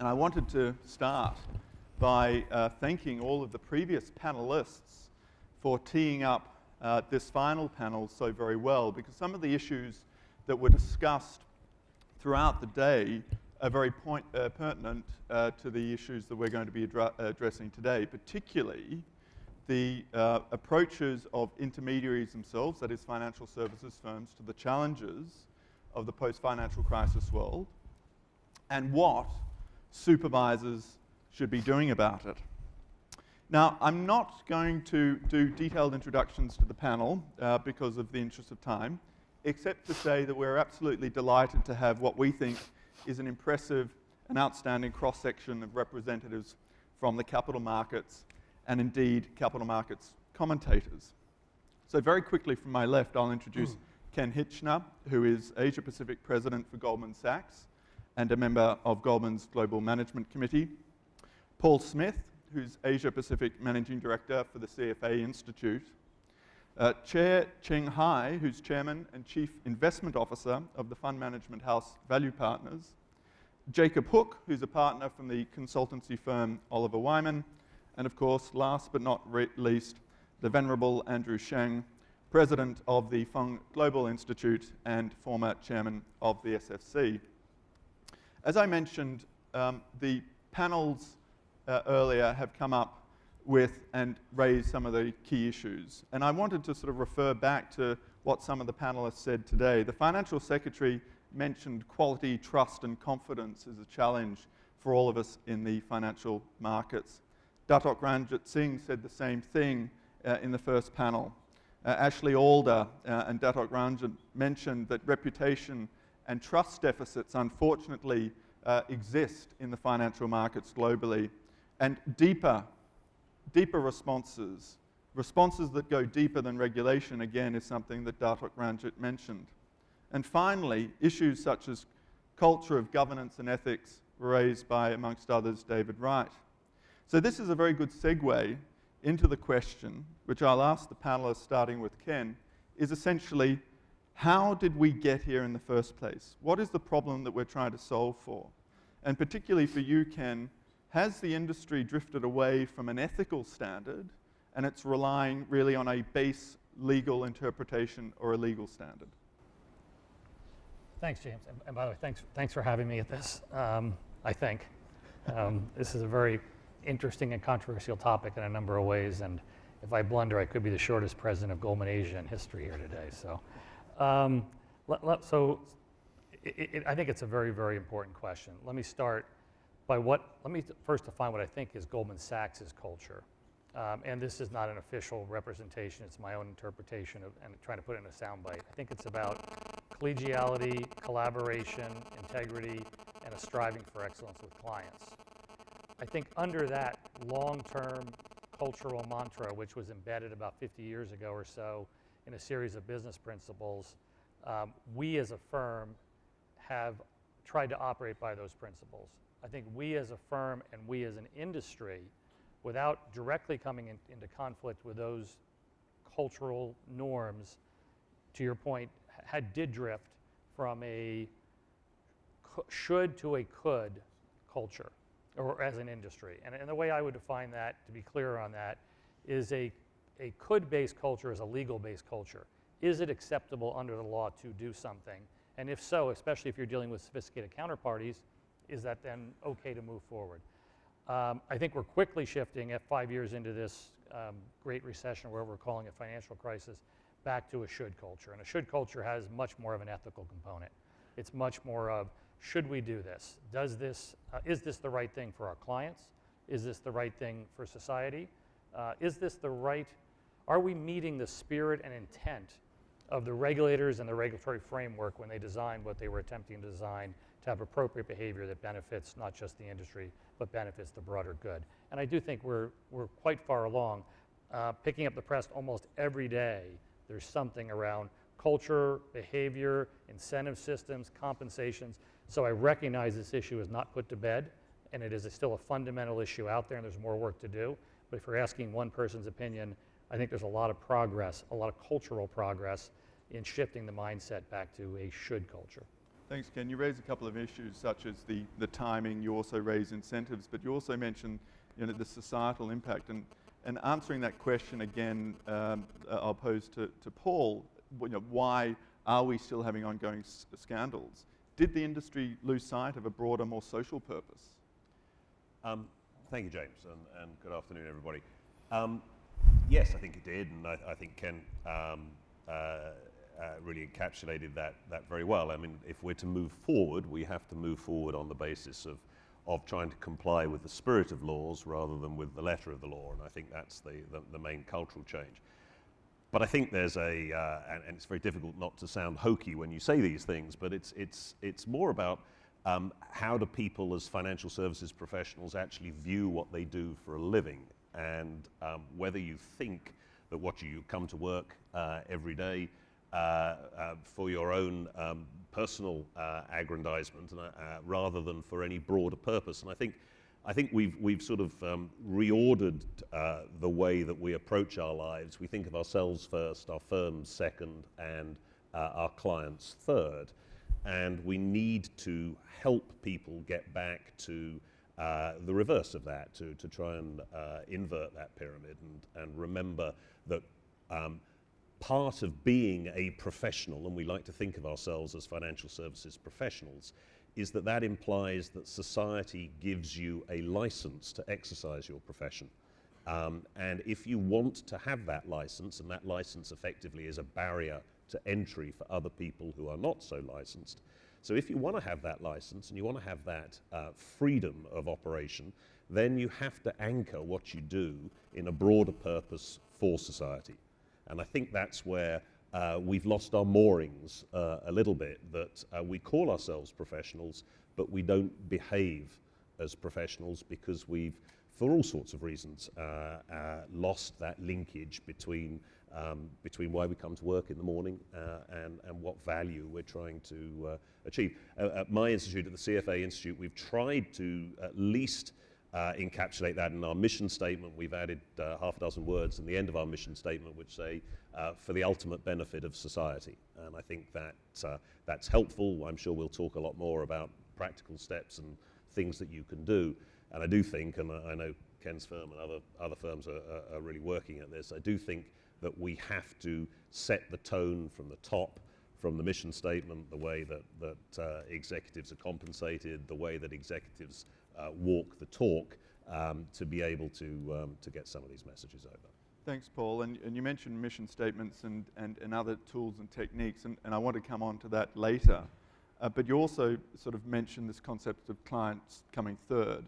And I wanted to start by thanking all of the previous panelists for teeing up this final panel so very well, because some of the issues that were discussed throughout the day are very pertinent to the issues that we're going to be addressing today, particularly the approaches of intermediaries themselves, that is financial services firms, to the challenges of the post-financial crisis world, and what supervisors should be doing about it. Now, I'm not going to do detailed introductions to the panel because of the interest of time, except to say that we're absolutely delighted to have what we think is an impressive and outstanding cross-section of representatives from the capital markets and indeed capital markets commentators. So very quickly from my left, I'll introduce Ken Hitchner, who is Asia Pacific President for Goldman Sachs and a member of Goldman's Global Management Committee. Paul Smith, who's Asia Pacific Managing Director for the CFA Institute. Chair Cheng Hai, who's Chairman and Chief Investment Officer of the fund management house Value Partners. Jacob Hook, who's a partner from the consultancy firm Oliver Wyman. And of course, last but not least, the Venerable Andrew Sheng, President of the Fung Global Institute and former Chairman of the SFC. As I mentioned, the panels earlier have come up with and raised some of the key issues. And I wanted to sort of refer back to what some of the panelists said today. The Financial Secretary mentioned quality, trust, and confidence as a challenge for all of us in the financial markets. Datuk Ranjit Singh said the same thing in the first panel. Ashley Alder and Datuk Ranjit mentioned that reputation and trust deficits, unfortunately, exist in the financial markets globally. And deeper responses that go deeper than regulation, again, is something that Datuk Ranjit mentioned. And finally, issues such as culture of governance and ethics were raised by, amongst others, David Wright. So this is a very good segue into the question, which I'll ask the panelists, starting with Ken, is essentially, how did we get here in the first place? What is the problem that we're trying to solve for? And particularly for you, Ken, has the industry drifted away from an ethical standard and it's relying really on a base legal interpretation or a legal standard? Thanks, James. And by the way, thanks for having me at this, I think. This is a very interesting and controversial topic in a number of ways, and if I blunder, I could be the shortest president of Goldman Asia in history here today. So, I think it's a very, very important question. Let me start by let me first define what I think is Goldman Sachs' culture. And this is not an official representation, it's my own interpretation and trying to put it in a soundbite. I think it's about collegiality, collaboration, integrity, and a striving for excellence with clients. I think under that long-term cultural mantra, which was embedded about 50 years ago or so in a series of business principles, we as a firm have tried to operate by those principles. I think we as a firm and we as an industry, without directly coming into conflict with those cultural norms, to your point, did drift from a should to a could culture, or as an industry. And the way I would define that, to be clear on that, is a could-based culture is a legal-based culture. Is it acceptable under the law to do something? And if so, especially if you're dealing with sophisticated counterparties, is that then okay to move forward? I think we're quickly shifting at 5 years into this great recession, or whatever we're calling a financial crisis, back to a should culture. And a should culture has much more of an ethical component. It's much more of, should we do this? Is this the right thing for our clients? Is this the right thing for society? Are we meeting the spirit and intent of the regulators and the regulatory framework when they designed what they were attempting to design to have appropriate behavior that benefits not just the industry, but benefits the broader good? And I do think we're quite far along. Picking up the press almost every day, there's something around culture, behavior, incentive systems, compensations. So I recognize this issue is not put to bed, and it is still a fundamental issue out there, and there's more work to do. But if you're asking one person's opinion, I think there's a lot of progress, a lot of cultural progress in shifting the mindset back to a should culture. Thanks, Ken. You raise a couple of issues such as the timing. You also raise incentives, but you also mentioned the societal impact. And answering that question again, I'll pose to Paul. Why are we still having ongoing scandals? Did the industry lose sight of a broader, more social purpose? Thank you, James, and good afternoon, everybody. Yes, I think it did, and I think Ken really encapsulated that very well. I mean, if we're to move forward, we have to move forward on the basis of trying to comply with the spirit of laws rather than with the letter of the law, and I think that's the main cultural change. But I think there's and it's very difficult not to sound hokey when you say these things, but it's more about how do people as financial services professionals actually view what they do for a living, and whether you think that what you come to work every day for your own personal aggrandizement rather than for any broader purpose. And I think we've sort of reordered the way that we approach our lives. We think of ourselves first, our firms second, and our clients third. And we need to help people get back to the reverse of that, to try and invert that pyramid and remember that part of being a professional, and we like to think of ourselves as financial services professionals, is that implies that society gives you a license to exercise your profession. And if you want to have that license, and that license effectively is a barrier to entry for other people who are not so licensed. So if you want to have that license and you want to have that freedom of operation, then you have to anchor what you do in a broader purpose for society. And I think that's where we've lost our moorings a little bit, that we call ourselves professionals, but we don't behave as professionals because we've, for all sorts of reasons, lost that linkage between why we come to work in the morning and what value we're trying to achieve. At my institute, at the CFA Institute, we've tried to at least encapsulate that in our mission statement. We've added half a dozen words in the end of our mission statement which say, for the ultimate benefit of society. And I think that that's helpful. I'm sure we'll talk a lot more about practical steps and things that you can do. And I do think, and I know Ken's firm and other firms are really working at this, I do think that we have to set the tone from the top, from the mission statement, the way that executives are compensated, the way that executives walk the talk, to be able to get some of these messages over. Thanks, Paul. And you mentioned mission statements and other tools and techniques, and I want to come on to that later. But you also sort of mentioned this concept of clients coming third.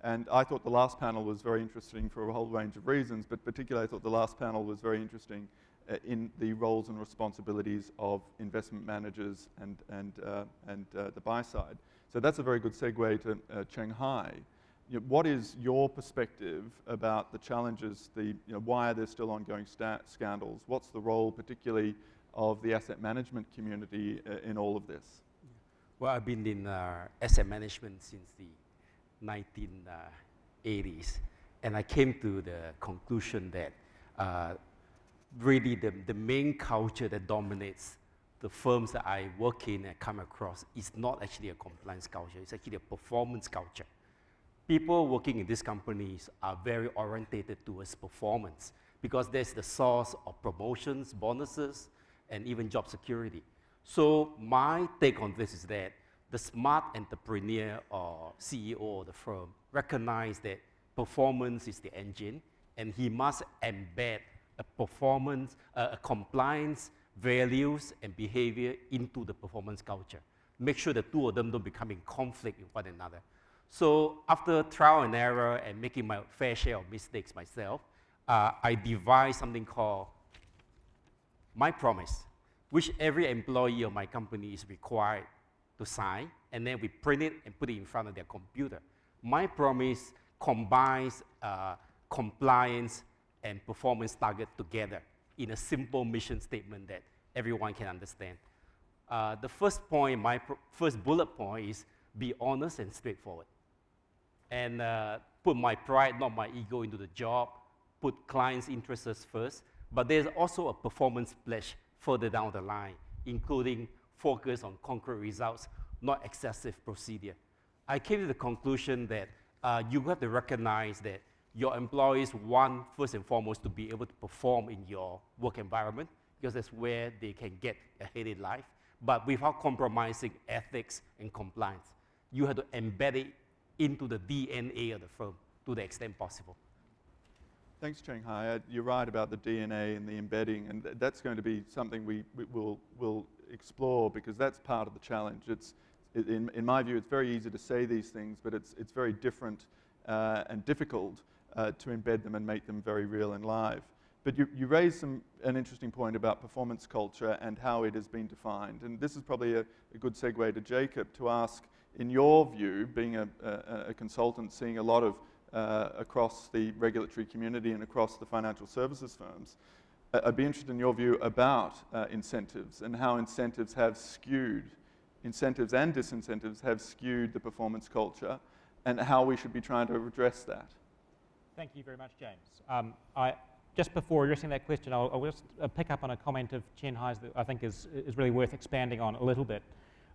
And I thought the last panel was very interesting for a whole range of reasons, but particularly I thought the last panel was very interesting in the roles and responsibilities of investment managers and the buy side. So that's a very good segue to Shanghai. What is your perspective about the challenges, why are there still ongoing scandals? What's the role particularly of the asset management community in all of this? Well, I've been in asset management since the 1980s, and I came to the conclusion that really the main culture that dominates the firms that I work in and come across is not actually a compliance culture, it's actually a performance culture. People working in these companies are very orientated towards performance because that's the source of promotions, bonuses, and even job security. So my take on this is that the smart entrepreneur or CEO of the firm recognize that performance is the engine, and he must embed a performance, a compliance, values, and behavior into the performance culture. Make sure the two of them don't become in conflict with one another. So after trial and error and making my fair share of mistakes myself, I devised something called My Promise, which every employee of my company is required to sign, and then we print it and put it in front of their computer. My Promise combines compliance and performance target together in a simple mission statement that everyone can understand. The first point, first bullet point is be honest and straightforward. And put my pride, not my ego, into the job, put clients' interests first, but there's also a performance pledge further down the line, including focus on concrete results not excessive procedure. I came to the conclusion that you have to recognize that your employees want, first and foremost, to be able to perform in your work environment, because that's where they can get ahead in life, but without compromising ethics and compliance. You have to embed it into the DNA of the firm to the extent possible. Thanks, Cheng Hai. You're right about the DNA and the embedding, and that's going to be something we'll explore, because that's part of the challenge. In my view, it's very easy to say these things, but it's very different and difficult to embed them and make them very real and live. But you raised an interesting point about performance culture and how it has been defined. And this is probably a good segue to Jacob to ask, in your view, being a consultant, seeing a lot of across the regulatory community and across the financial services firms, I'd be interested in your view about incentives and how incentives and disincentives have skewed the performance culture, and how we should be trying to address that. Thank you very much, James. Just before addressing that question, I'll just pick up on a comment of Cheng Hai's that I think is really worth expanding on a little bit,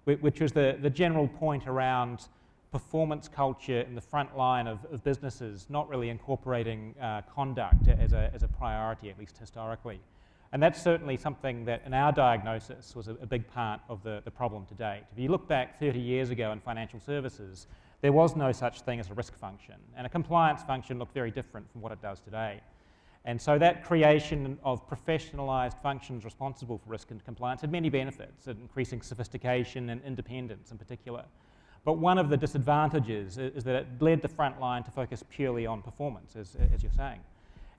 which was the general point around performance culture in the front line of businesses not really incorporating conduct as a priority, at least historically. And that's certainly something that in our diagnosis was a big part of the problem to date. If you look back 30 years ago in financial services, there was no such thing as a risk function, and a compliance function looked very different from what it does today. And so that creation of professionalized functions responsible for risk and compliance had many benefits, increasing sophistication and independence in particular. But one of the disadvantages is that it led the front line to focus purely on performance, as you're saying.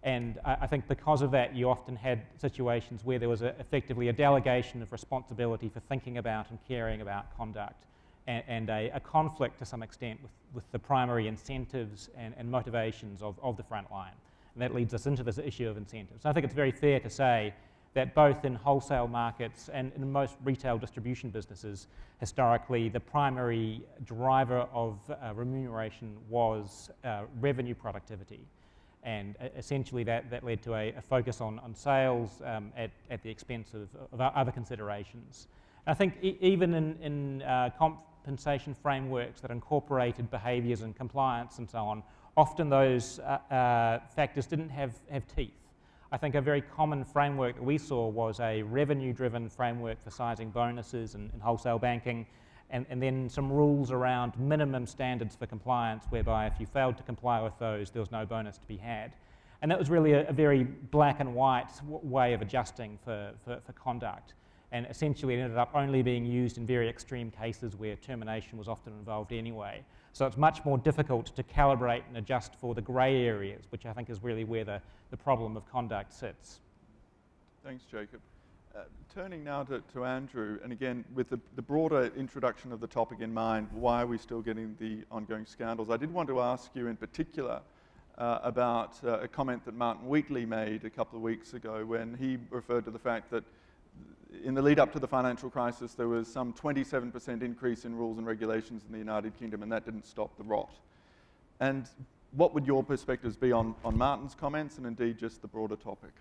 And I think because of that, you often had situations where there was effectively a delegation of responsibility for thinking about and caring about conduct, and a conflict to some extent with the primary incentives and motivations of the front line. And that leads us into this issue of incentives. I think it's very fair to say that both in wholesale markets and in most retail distribution businesses, historically, the primary driver of remuneration was revenue productivity. And essentially that led to a focus on sales at the expense of other considerations. And I think even in compensation frameworks that incorporated behaviours and compliance and so on, often those factors didn't have teeth. I think a very common framework that we saw was a revenue-driven framework for sizing bonuses in wholesale banking, and then some rules around minimum standards for compliance, whereby if you failed to comply with those, there was no bonus to be had. And that was really a very black and white way of adjusting for conduct. And essentially it ended up only being used in very extreme cases where termination was often involved anyway. So it's much more difficult to calibrate and adjust for the grey areas, which I think is really where the problem of conduct sits. Thanks, Jacob. Turning now to Andrew, and again, with the broader introduction of the topic in mind, why are we still getting the ongoing scandals? I did want to ask you in particular about a comment that Martin Wheatley made a couple of weeks ago when he referred to the fact that in the lead up to the financial crisis, there was some 27% increase in rules and regulations in the United Kingdom, and that didn't stop the rot. And what would your perspectives be on Martin's comments and indeed just the broader topic?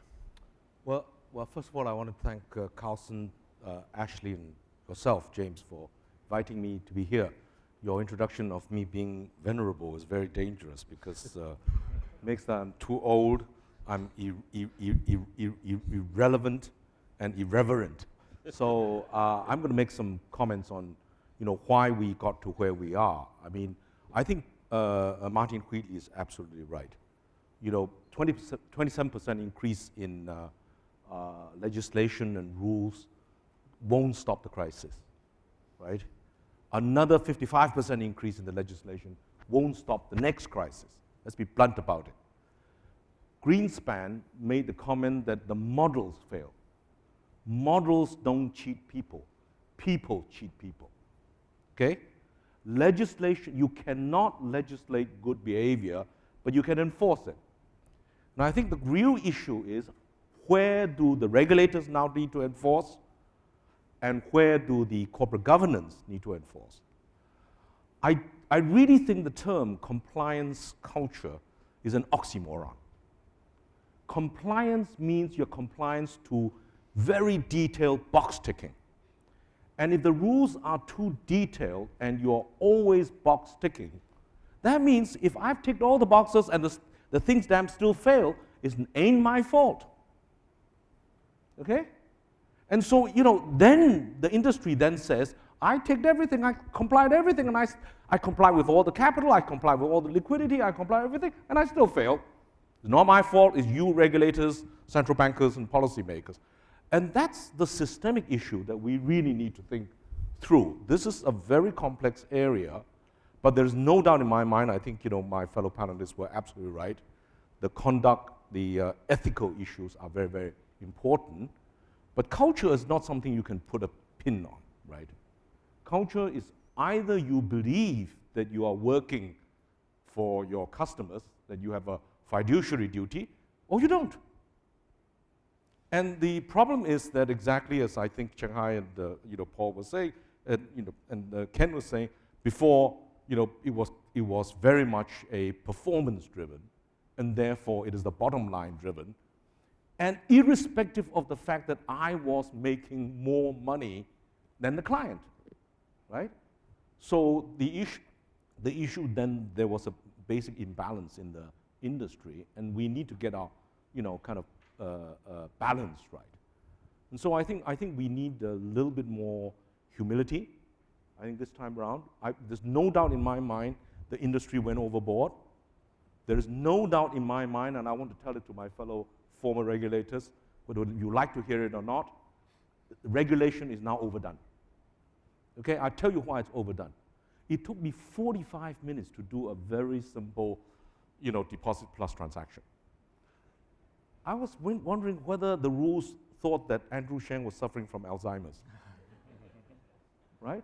Well, first of all, I want to thank Carlson, Ashley, and yourself, James, for inviting me to be here. Your introduction of me being venerable is very dangerous because it makes that I'm too old, I'm irrelevant, and irreverent. So I'm going to make some comments on, why we got to where we are. I mean, I think Martin Wheatley is absolutely right. 27% increase in legislation and rules won't stop the crisis, right? Another 55% increase in the legislation won't stop the next crisis. Let's be blunt about it. Greenspan made the comment that the models fail. Models don't cheat people. People cheat people. Okay? Legislation, you cannot legislate good behavior, but you can enforce it. Now, I think the real issue is where do the regulators now need to enforce and where do the corporate governance need to enforce? I really think the term compliance culture is an oxymoron. Compliance means your compliance to very detailed box ticking. And if the rules are too detailed and you're always box ticking, that means if I've ticked all the boxes and the things damn still fail, it ain't my fault. Okay? And so, then the industry then says, I ticked everything, I complied everything, and I comply with all the capital, I comply with all the liquidity, I comply with everything, and I still fail. It's not my fault, it's you regulators, central bankers, and policymakers. And that's the systemic issue that we really need to think through. This is a very complex area, but there's no doubt in my mind, I think my fellow panelists were absolutely right. The conduct, the ethical issues are very, very important. But culture is not something you can put a pin on, right? Culture is either you believe that you are working for your customers, that you have a fiduciary duty, or you don't. And the problem is that exactly as I think Cheng Hai and Paul was saying, and Ken was saying before, it was very much a performance-driven, and therefore it is the bottom line driven. And irrespective of the fact that I was making more money than the client, right? So the issue then, there was a basic imbalance in the industry, and we need to get our, balance right. And so I think we need a little bit more humility. I think this time around, there's no doubt in my mind the industry went overboard. There is no doubt in my mind, and I want to tell it to my fellow former regulators, whether you like to hear it or not, regulation is now overdone. Okay, I'll tell you why it's overdone. It took me 45 minutes to do a very simple, deposit plus transaction. I was wondering whether the rules thought that Andrew Sheng was suffering from Alzheimer's, right?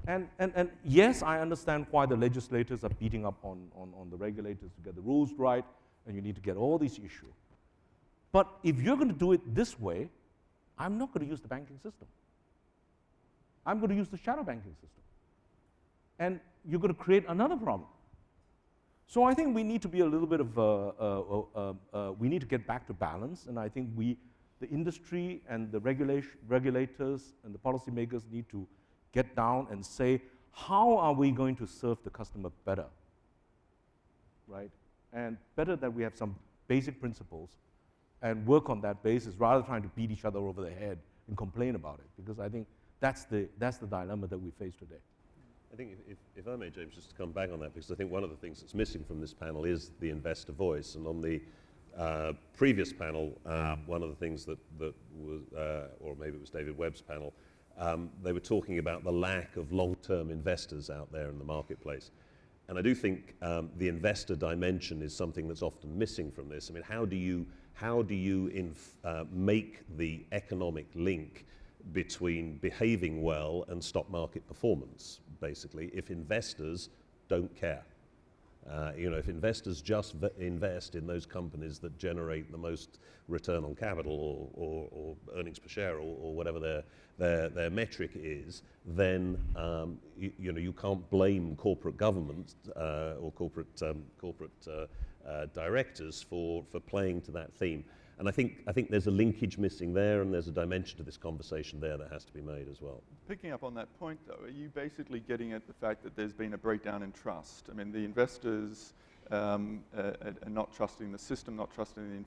And yes, I understand why the legislators are beating up on the regulators to get the rules right, and you need to get all these issues. But if you're going to do it this way, I'm not going to use the banking system. I'm going to use the shadow banking system. And you're going to create another problem. So I think we need to be a little bit of, we need to get back to balance, and I think the industry and the regulators and the policymakers need to get down and say, how are we going to serve the customer better, right? And better that we have some basic principles and work on that basis rather than trying to beat each other over the head and complain about it, because I think that's the dilemma that we face today. I think if I may, James, just to come back on that, because I think one of the things that's missing from this panel is the investor voice. And on the previous panel, one of the things that was, or maybe it was David Webb's panel, they were talking about the lack of long-term investors out there in the marketplace. And I do think the investor dimension is something that's often missing from this. I mean, how do you make the economic link between behaving well and stock market performance, basically, if investors don't care? If investors just invest in those companies that generate the most return on capital or earnings per share or whatever their metric is, then you can't blame corporate government or corporate directors for playing to that theme. And I think there's a linkage missing there, and there's a dimension to this conversation there that has to be made as well. Picking up on that point, though, are you basically getting at the fact that there's been a breakdown in trust? I mean, the investors are not trusting the system, not trusting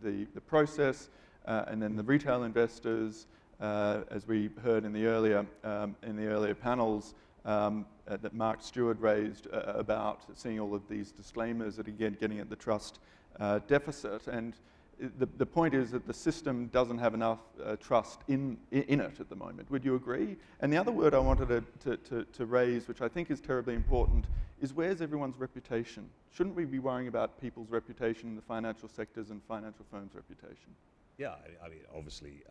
the process, and then the retail investors, as we heard in the earlier panels, that Mark Stewart raised about seeing all of these disclaimers that, again, getting at the trust deficit. And the point is that the system doesn't have enough trust in it at the moment. Would you agree? And the other word I wanted to raise, which I think is terribly important, is where's everyone's reputation? Shouldn't we be worrying about people's reputation in the financial sectors and financial firms' reputation? Yeah, I mean, obviously,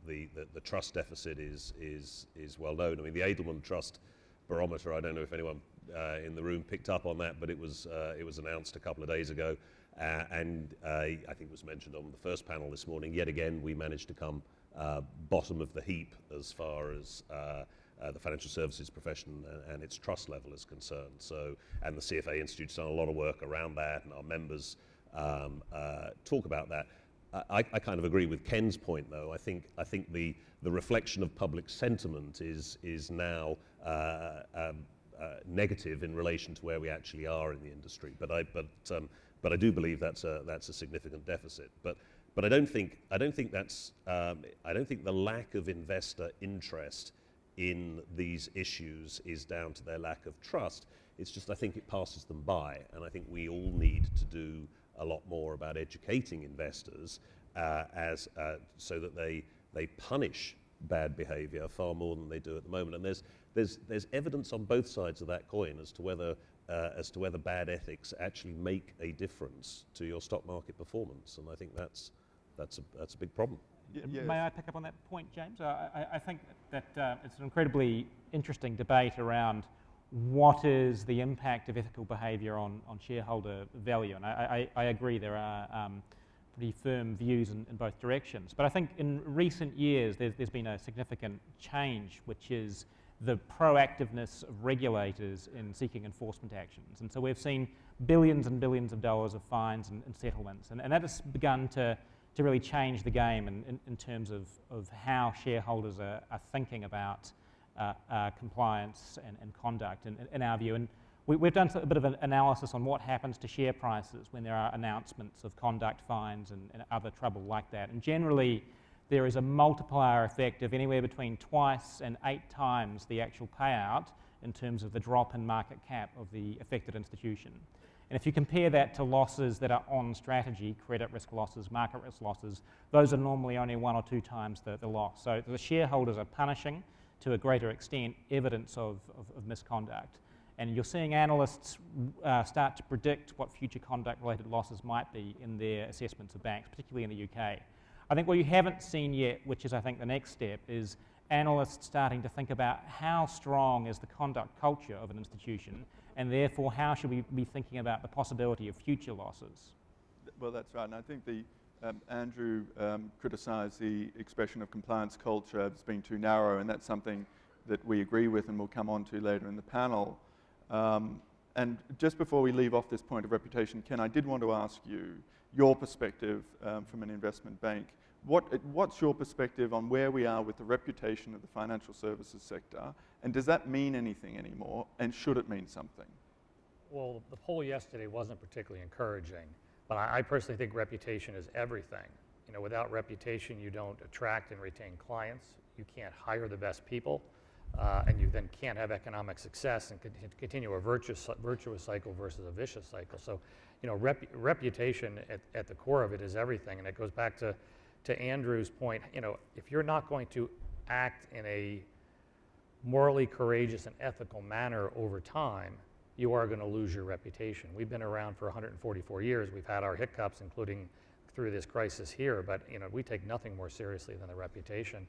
the trust deficit is well known. I mean, the Edelman Trust Barometer, I don't know if anyone in the room picked up on that, but it was announced a couple of days ago. And I think it was mentioned on the first panel this morning, yet again, we managed to come bottom of the heap as far as the financial services profession and its trust level is concerned. So, and the CFA Institute's done a lot of work around that, and our members talk about that. I kind of agree with Ken's point, though. I think the reflection of public sentiment is now negative in relation to where we actually are in the industry. But I do believe that's a significant deficit. But I don't think that's I don't think the lack of investor interest in these issues is down to their lack of trust. It's just I think it passes them by, and I think we all need to do a lot more about educating investors so that they punish bad behaviour far more than they do at the moment. And there's evidence on both sides of that coin as to whether bad ethics actually make a difference to your stock market performance, and I think that's a big problem. Yes. May I pick up on that point, James? I think that it's an incredibly interesting debate around what is the impact of ethical behaviour on shareholder value, and I agree there are pretty firm views in both directions. But I think in recent years there's been a significant change, which is the proactiveness of regulators in seeking enforcement actions. And so we've seen billions and billions of dollars of fines and settlements, and that has begun to really change the game in terms of how shareholders are thinking about compliance and conduct in our view. And we've done a bit of an analysis on what happens to share prices when there are announcements of conduct fines and other trouble like that. And generally, there is a multiplier effect of anywhere between twice and 8 times the actual payout in terms of the drop in market cap of the affected institution. And if you compare that to losses that are on strategy, credit risk losses, market risk losses, those are normally only 1 or 2 times the loss. So the shareholders are punishing, to a greater extent, evidence of misconduct. And you're seeing analysts start to predict what future conduct-related losses might be in their assessments of banks, particularly in the UK. I think what you haven't seen yet, which is I think the next step, is analysts starting to think about how strong is the conduct culture of an institution, and therefore how should we be thinking about the possibility of future losses. Well, that's right, and I think Andrew criticised the expression of compliance culture as being too narrow, and that's something that we agree with and we'll come on to later in the panel. And just before we leave off this point of reputation, Ken, I did want to ask you your perspective from an investment bank. What's your perspective on where we are with the reputation of the financial services sector, and does that mean anything anymore, and should it mean something? Well, the poll yesterday wasn't particularly encouraging, but I personally think reputation is everything. You know, without reputation, you don't attract and retain clients, you can't hire the best people, and you then can't have economic success and continue a virtuous cycle versus a vicious cycle. So, you know, reputation at the core of it is everything, and it goes back to Andrew's point. You know, if you're not going to act in a morally courageous and ethical manner over time, you are going to lose your reputation. We've been around for 144 years. We've had our hiccups, including through this crisis here, but you know, we take nothing more seriously than the reputation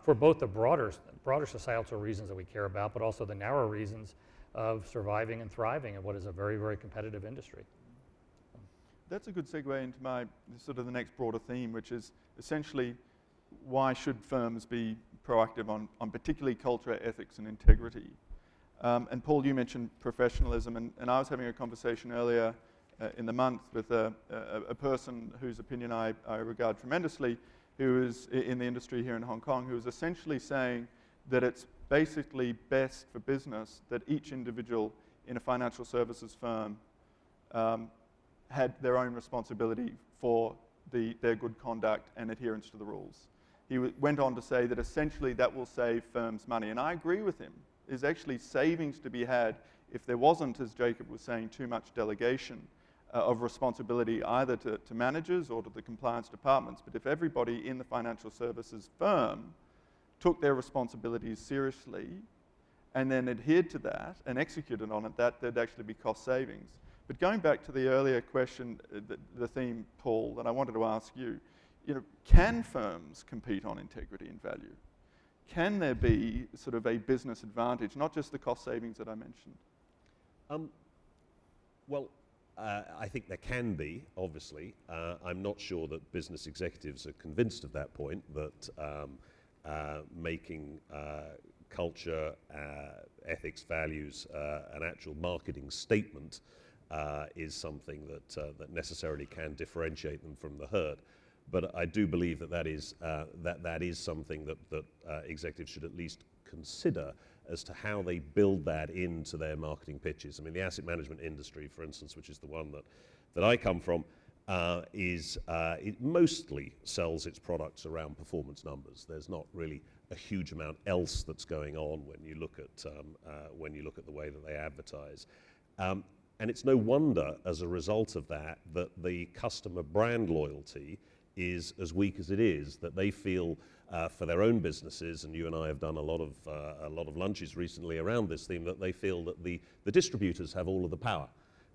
for both the broader societal reasons that we care about, but also the narrow reasons of surviving and thriving in what is a very, very competitive industry. That's a good segue into my sort of the next broader theme, which is essentially why should firms be proactive on particularly culture, ethics, and integrity. And Paul, you mentioned professionalism, and I was having a conversation earlier in the month with a person whose opinion I regard tremendously, who is in the industry here in Hong Kong, who is essentially saying that it's basically best for business that each individual in a financial services firm had their own responsibility for their good conduct and adherence to the rules. He went on to say that essentially that will save firms money, and I agree with him. There's actually savings to be had if there wasn't, as Jacob was saying, too much delegation of responsibility either to managers or to the compliance departments. But if everybody in the financial services firm took their responsibilities seriously and then adhered to that and executed on it, there'd actually be cost savings. But going back to the earlier question, the theme, Paul, that I wanted to ask you, can firms compete on integrity and value? Can there be sort of a business advantage, not just the cost savings that I mentioned? Well, I think there can be, obviously. I'm not sure that business executives are convinced of that point, that making culture, ethics, values, an actual marketing statement is something that necessarily can differentiate them from the herd. But I do believe that that is something that executives should at least consider as to how they build that into their marketing pitches. I mean, the asset management industry, for instance, which is the one that I come from, it mostly sells its products around performance numbers. There's not really a huge amount else that's going on when you look at the way that they advertise. And it's no wonder, as a result of that, that the customer brand loyalty is as weak as it is, that they feel for their own businesses, and you and I have done a lot of lunches recently around this theme, that they feel that the distributors have all of the power.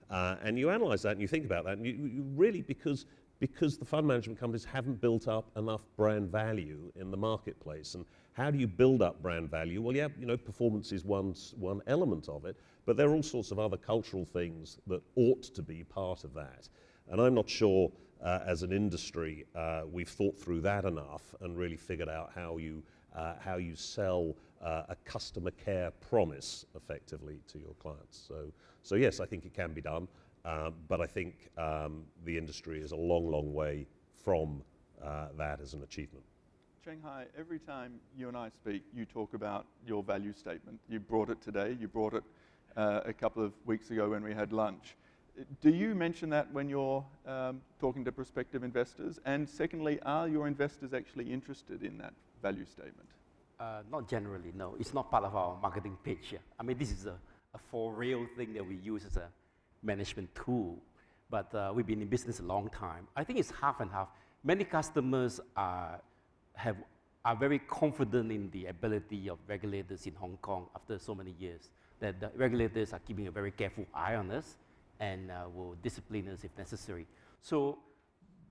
And you analyse that and you think about that, and you really, because the fund management companies haven't built up enough brand value in the marketplace. And how do you build up brand value? Well, yeah, performance is one element of it, but there are all sorts of other cultural things that ought to be part of that. And I'm not sure, as an industry, we've thought through that enough and really figured out how you sell a customer care promise effectively to your clients. So yes, I think it can be done, but I think the industry is a long, long way from that as an achievement. Shanghai, every time you and I speak, you talk about your value statement. You brought it today, you brought it a couple of weeks ago when we had lunch. Do you mention that when you're talking to prospective investors? And secondly, are your investors actually interested in that value statement? Not generally, no. It's not part of our marketing pitch. Yeah. I mean, this is a for real thing that we use as a management tool. But we've been in business a long time. I think it's half and half. Many customers are very confident in the ability of regulators in Hong Kong after so many years, that the regulators are keeping a very careful eye on us and will discipline us if necessary. So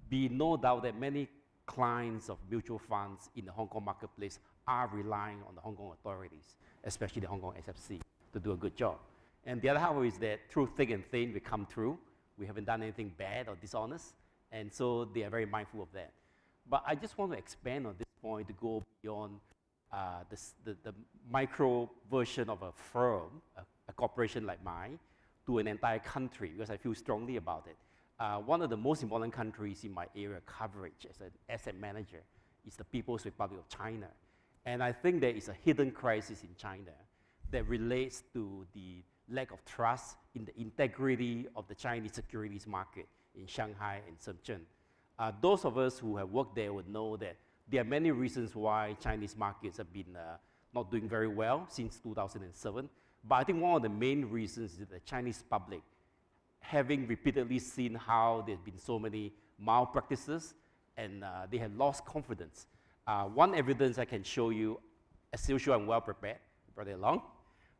be no doubt that many clients of mutual funds in the Hong Kong marketplace are relying on the Hong Kong authorities, especially the Hong Kong SFC, to do a good job. And the other half is that through thick and thin, we come through. We haven't done anything bad or dishonest, and so they are very mindful of that. But I just want to expand on this point to go beyond the micro version of a firm, a corporation like mine, to an entire country, because I feel strongly about it. One of the most important countries in my area of coverage as an asset manager is the People's Republic of China. And I think there is a hidden crisis in China that relates to the lack of trust in the integrity of the Chinese securities market in Shanghai and Shenzhen. Those of us who have worked there would know that there are many reasons why Chinese markets have been not doing very well since 2007. But I think one of the main reasons is that the Chinese public, having repeatedly seen how there have been so many malpractices, and they have lost confidence. One evidence I can show you, as usual, I'm well prepared, brought it along.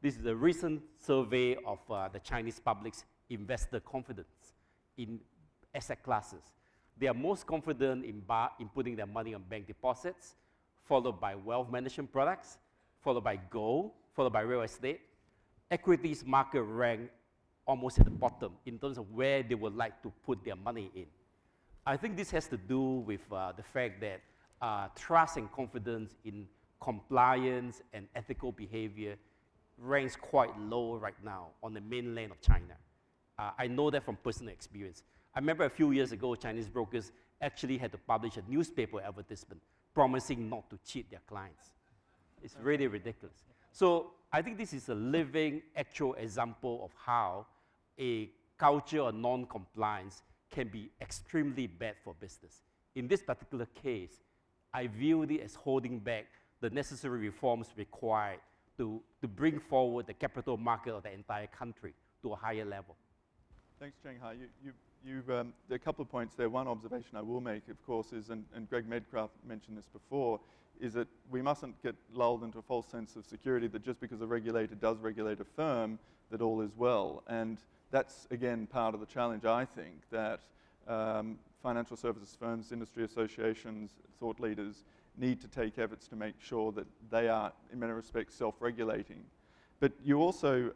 This is a recent survey of the Chinese public's investor confidence in asset classes. They are most confident in putting their money on bank deposits, followed by wealth management products, followed by gold, followed by real estate. Equities market rank almost at the bottom in terms of where they would like to put their money in. I think this has to do with the fact that trust and confidence in compliance and ethical behavior ranks quite low right now on the mainland of China. I know that from personal experience. I remember a few years ago, Chinese brokers actually had to publish a newspaper advertisement promising not to cheat their clients. It's really ridiculous. So I think this is a living, actual example of how a culture of non-compliance can be extremely bad for business. In this particular case, I view it as holding back the necessary reforms required to bring forward the capital market of the entire country to a higher level. Thanks, Shanghai. There are a couple of points there. One observation I will make, of course, is, and Greg Medcraft mentioned this before, is that we mustn't get lulled into a false sense of security that just because a regulator does regulate a firm, that all is well. And that's, again, part of the challenge, I think, that financial services firms, industry associations, thought leaders need to take efforts to make sure that they are, in many respects, self-regulating. But you also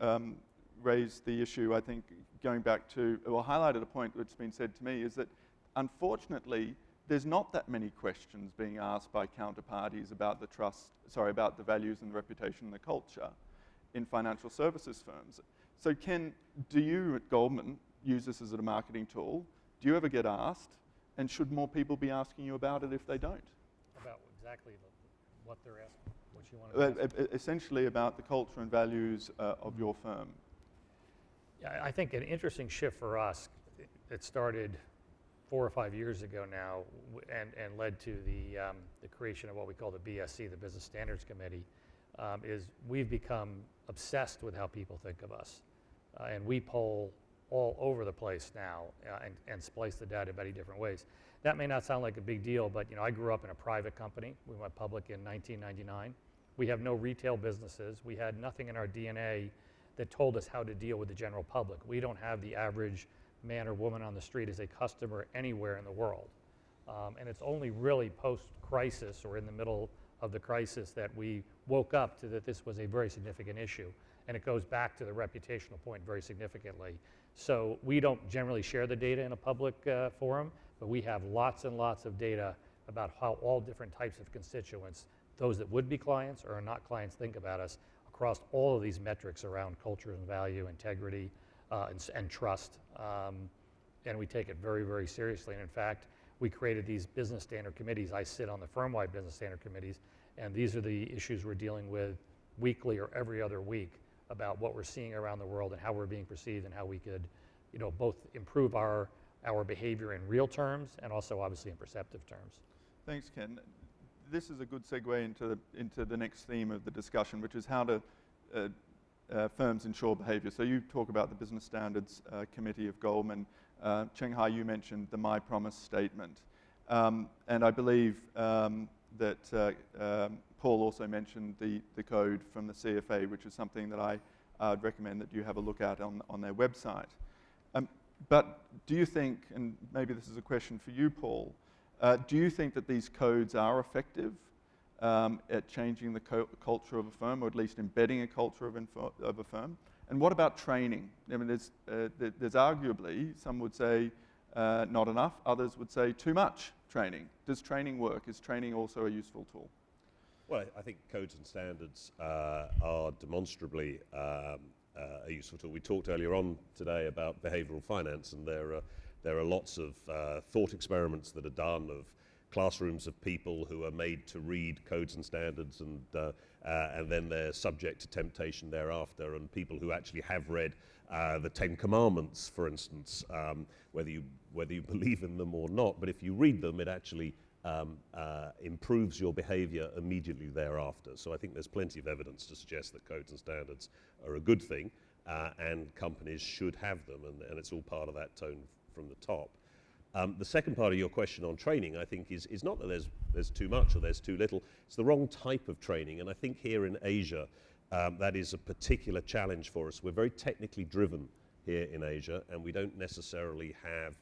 raised the issue, I think, going back to, or highlighted a point that's been said to me, is that unfortunately, there's not that many questions being asked by counterparties about about the values and the reputation and the culture in financial services firms. So do you at Goldman use this as a marketing tool? Do you ever get asked? And should more people be asking you about it if they don't? About exactly what they're asking, what you want to ask. Essentially about the culture and values of your firm. Yeah, I think an interesting shift for us, it started 4 or 5 years ago now, and led to the creation of what we call the BSC, the Business Standards Committee, is we've become obsessed with how people think of us. And we poll all over the place now and splice the data in many different ways. That may not sound like a big deal, but I grew up in a private company. We went public in 1999. We have no retail businesses. We had nothing in our DNA that told us how to deal with the general public. We don't have the average man or woman on the street as a customer anywhere in the world. And it's only really post-crisis or in the middle of the crisis that we woke up to that this was a very significant issue. And it goes back to the reputational point very significantly. So we don't generally share the data in a public forum, but we have lots and lots of data about how all different types of constituents, those that would be clients or are not clients, think about us across all of these metrics around culture and value, integrity, and trust. And we take it very, very seriously. And in fact, we created these business standard committees. I sit on the firm-wide business standard committees, and these are the issues we're dealing with weekly or every other week about what we're seeing around the world and how we're being perceived and how we could, both improve our behavior in real terms and also obviously in perceptive terms. Thanks, Ken. This is a good segue into the next theme of the discussion, which is how to firms ensure behavior. So you talk about the Business Standards Committee of Goldman. Cheng Hai, you mentioned the My Promise statement. And I believe that Paul also mentioned the code from the CFA, which is something that I'd recommend that you have a look at on their website. But do you think, and maybe this is a question for you, Paul, do you think that these codes are effective at changing the culture of a firm, or at least embedding a culture of a firm? And what about training? I mean, there's arguably, some would say not enough, others would say too much training. Does training work? Is training also a useful tool? Well, I think codes and standards are demonstrably a useful tool. We talked earlier on today about behavioral finance, and there are lots of thought experiments that are done of classrooms of people who are made to read codes and standards, and then they're subject to temptation thereafter, and people who actually have read the 10 Commandments, for instance, whether you believe in them or not, but if you read them, it actually improves your behavior immediately thereafter. So I think there's plenty of evidence to suggest that codes and standards are a good thing, and companies should have them, and it's all part of that tone from the top. The second part of your question on training, I think, is not that there's too much or there's too little. It's the wrong type of training, and I think here in Asia, that is a particular challenge for us. We're very technically driven here in Asia, and we don't necessarily have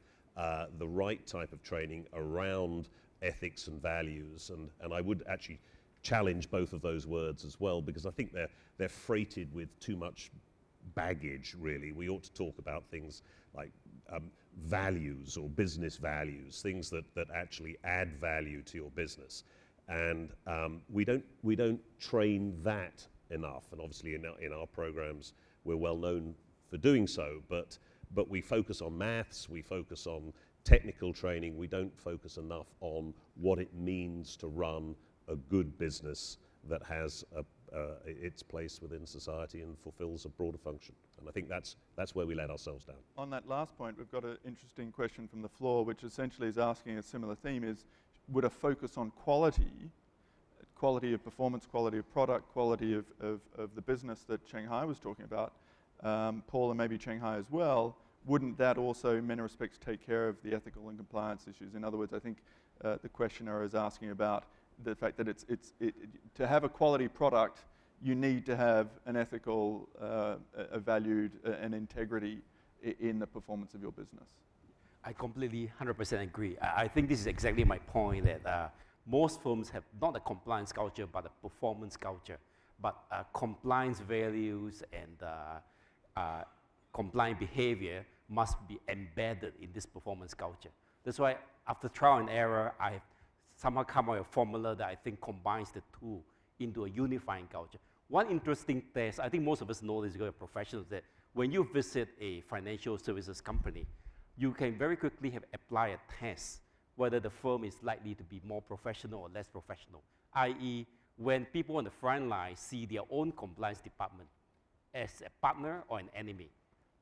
the right type of training around ethics and values, and I would actually challenge both of those words as well, because I think they're freighted with too much baggage, really. We ought to talk about things like values or business values, things that actually add value to your business. And we don't train that enough, and obviously in our programs we're well known for doing so, but we focus on maths, we focus on technical training, we don't focus enough on what it means to run a good business that has its place within society and fulfills a broader function. And I think that's where we let ourselves down. On that last point, we've got an interesting question from the floor, which essentially is asking a similar theme, is would a focus on quality of performance, quality of product, quality of the business that Cheng Hai was talking about, Paul and maybe Cheng Hai as well, wouldn't that also in many respects take care of the ethical and compliance issues? In other words, I think the questioner is asking about the fact that to have a quality product, you need to have an ethical, a valued, an integrity in the performance of your business. I completely 100% agree. I think this is exactly my point, that most firms have not a compliance culture, but a performance culture. But compliance values and compliant behavior must be embedded in this performance culture. That's why after trial and error, I have somehow come up with a formula that I think combines the two into a unifying culture. One interesting test, I think most of us know this, you're professionals, that when you visit a financial services company, you can very quickly apply a test whether the firm is likely to be more professional or less professional, i.e., when people on the front line see their own compliance department as a partner or an enemy.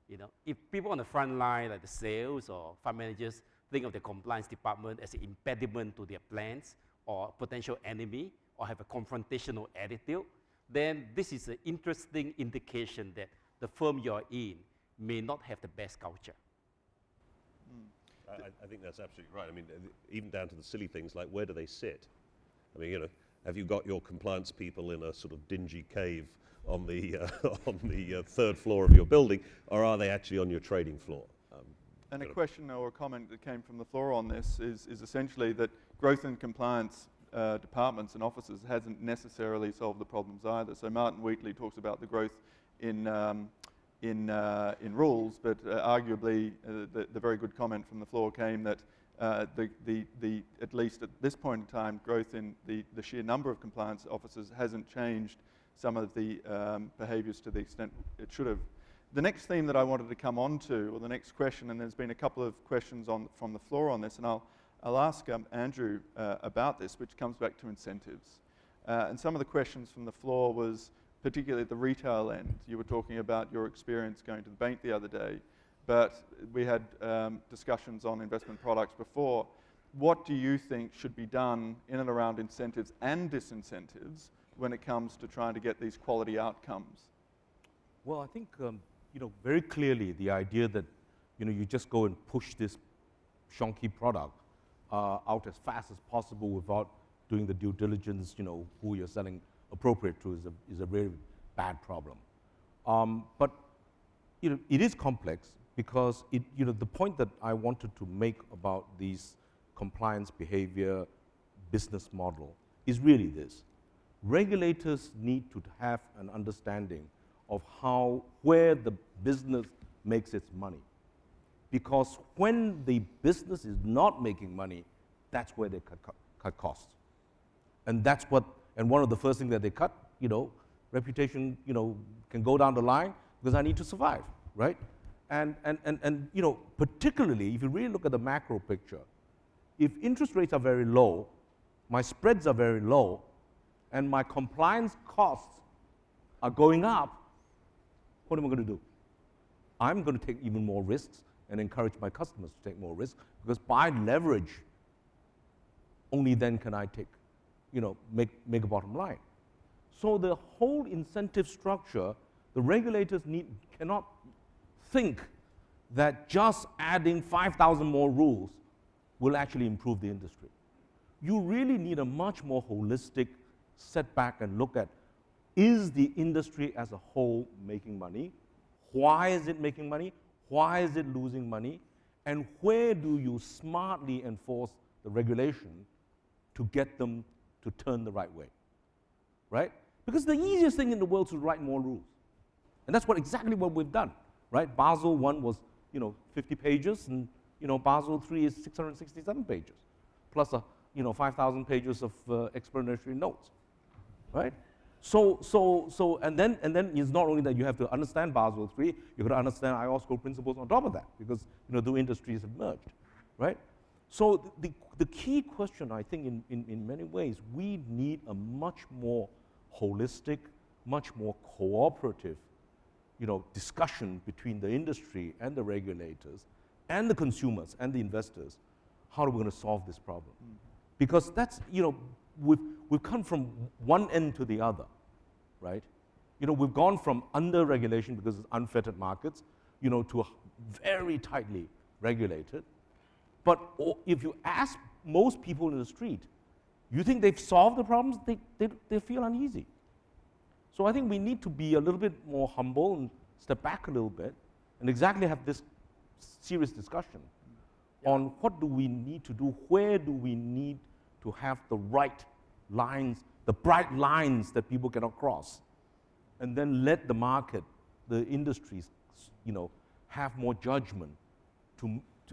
You know, if people on the front line, like the sales or fund managers, think of the compliance department as an impediment to their plans or potential enemy or have a confrontational attitude, then this is an interesting indication that the firm you're in may not have the best culture. I think that's absolutely right. I mean, even down to the silly things like where do they sit? I mean, you know, have you got your compliance people in a sort of dingy cave on the on the third floor of your building, or are they actually on your trading floor? And a question or a comment that came from the floor on this is essentially that growth and compliance departments and offices hasn't necessarily solved the problems either. So Martin Wheatley talks about the growth in rules, but arguably the very good comment from the floor came that at least at this point in time, growth in the sheer number of compliance officers hasn't changed some of the behaviours to the extent it should have. The next theme that I wanted to come on to, or the next question, and there's been a couple of questions from the floor on this, and I'll ask Andrew about this, which comes back to incentives. And some of the questions from the floor was particularly at the retail end. You were talking about your experience going to the bank the other day, but we had discussions on investment products before. What do you think should be done in and around incentives and disincentives when it comes to trying to get these quality outcomes? Well, I think very clearly the idea that you just go and push this shonky product out as fast as possible without doing the due diligence, who you're selling appropriate to is a very bad problem. But it is complex because the point that I wanted to make about these compliance behavior business model is really this. Regulators need to have an understanding of where the business makes its money. Because when the business is not making money, that's where they cut costs. And one of the first things that they cut, reputation, can go down the line because I need to survive, right? And particularly if you really look at the macro picture, if interest rates are very low, my spreads are very low, and my compliance costs are going up, what am I going to do? I'm going to take even more risks and encourage my customers to take more risks, because by leverage, only then can I take, make a bottom line. So the whole incentive structure, the regulators cannot think that just adding 5,000 more rules will actually improve the industry. You really need a much more holistic setback and look at, is the industry as a whole making money? Why is it making money? Why is it losing money? And where do you smartly enforce the regulation to get them to turn the right way, right? Because the easiest thing in the world is to write more rules. And that's exactly what we've done, right? Basel I was, 50 pages, and, Basel III is 667 pages, plus 5,000 pages of explanatory notes, right? And then it's not only that you have to understand Basel III, you've got to understand IOSCO principles on top of that, because the industries have merged, right? So the key question, I think, in many ways, we need a much more holistic, much more cooperative, discussion between the industry and the regulators and the consumers and the investors. How are we going to solve this problem? Because that's, we've come from one end to the other, right? We've gone from under-regulation because it's unfettered markets, to very tightly regulated. But if you ask most people in the street, you think they've solved the problems, they feel uneasy. So I think we need to be a little bit more humble and step back a little bit and exactly have this serious discussion on what do we need to do, where do we need to have the right lines, the bright lines that people cannot cross, and then let the market, the industries, have more judgment